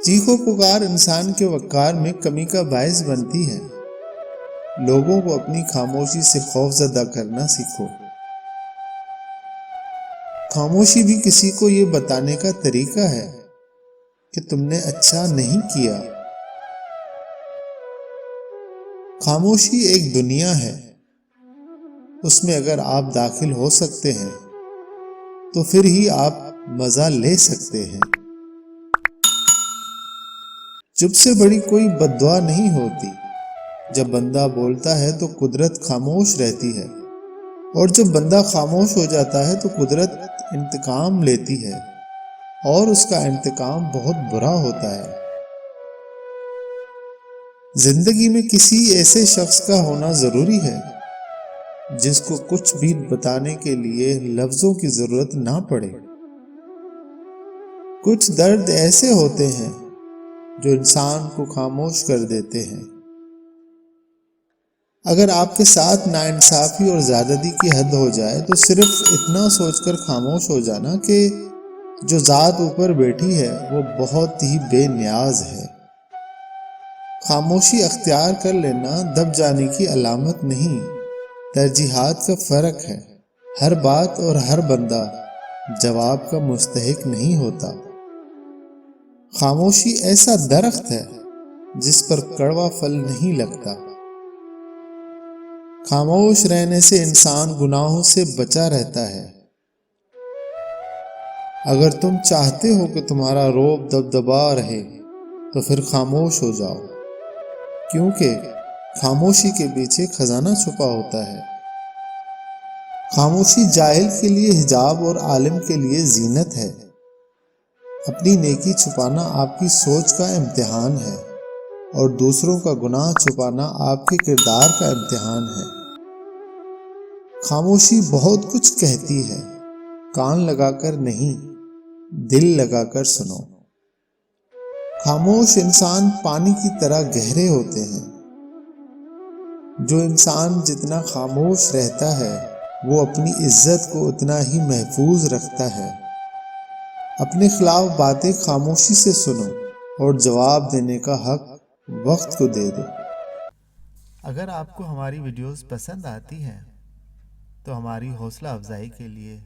چیخو پکار انسان کے وقار میں کمی کا باعث بنتی ہے۔ لوگوں کو اپنی خاموشی سے خوف زدہ کرنا سیکھو۔ خاموشی بھی کسی کو یہ بتانے کا طریقہ ہے کہ تم نے اچھا نہیں کیا۔ خاموشی ایک دنیا ہے، اس میں اگر آپ داخل ہو سکتے ہیں تو پھر ہی آپ مزہ لے سکتے ہیں۔ چپ سے بڑی کوئی بد دعا نہیں ہوتی۔ جب بندہ بولتا ہے تو قدرت خاموش رہتی ہے، اور جب بندہ خاموش ہو جاتا ہے تو قدرت انتقام لیتی ہے، اور اس کا انتقام بہت برا ہوتا ہے۔ زندگی میں کسی ایسے شخص کا ہونا ضروری ہے جس کو کچھ بھی بتانے کے لیے لفظوں کی ضرورت نہ پڑے۔ کچھ درد ایسے ہوتے ہیں جو انسان کو خاموش کر دیتے ہیں۔ اگر آپ کے ساتھ ناانصافی اور زیادتی کی حد ہو جائے تو صرف اتنا سوچ کر خاموش ہو جانا کہ جو ذات اوپر بیٹھی ہے وہ بہت ہی بے نیاز ہے۔ خاموشی اختیار کر لینا دب جانے کی علامت نہیں، ترجیحات کا فرق ہے۔ ہر بات اور ہر بندہ جواب کا مستحق نہیں ہوتا۔ خاموشی ایسا درخت ہے جس پر کڑوا پھل نہیں لگتا۔ خاموش رہنے سے انسان گناہوں سے بچا رہتا ہے۔ اگر تم چاہتے ہو کہ تمہارا روب دبدبا رہے تو پھر خاموش ہو جاؤ، کیونکہ خاموشی کے پیچھے خزانہ چھپا ہوتا ہے۔ خاموشی جاہل کے لیے حجاب اور عالم کے لیے زینت ہے۔ اپنی نیکی چھپانا آپ کی سوچ کا امتحان ہے، اور دوسروں کا گناہ چھپانا آپ کے کردار کا امتحان ہے۔ خاموشی بہت کچھ کہتی ہے، کان لگا کر نہیں، دل لگا کر سنو۔ خاموش انسان پانی کی طرح گہرے ہوتے ہیں۔ جو انسان جتنا خاموش رہتا ہے وہ اپنی عزت کو اتنا ہی محفوظ رکھتا ہے۔ اپنے خلاف باتیں خاموشی سے سنو، اور جواب دینے کا حق وقت کو دے دو۔ اگر آپ کو ہماری ویڈیوز پسند آتی ہیں تو ہماری حوصلہ افزائی کے لیے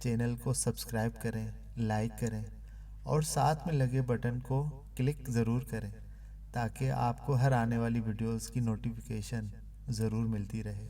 چینل کو سبسکرائب کریں، لائک کریں، اور ساتھ میں لگے بٹن کو کلک ضرور کریں تاکہ آپ کو ہر آنے والی ویڈیوز کی نوٹیفیکیشن ضرور ملتی رہے۔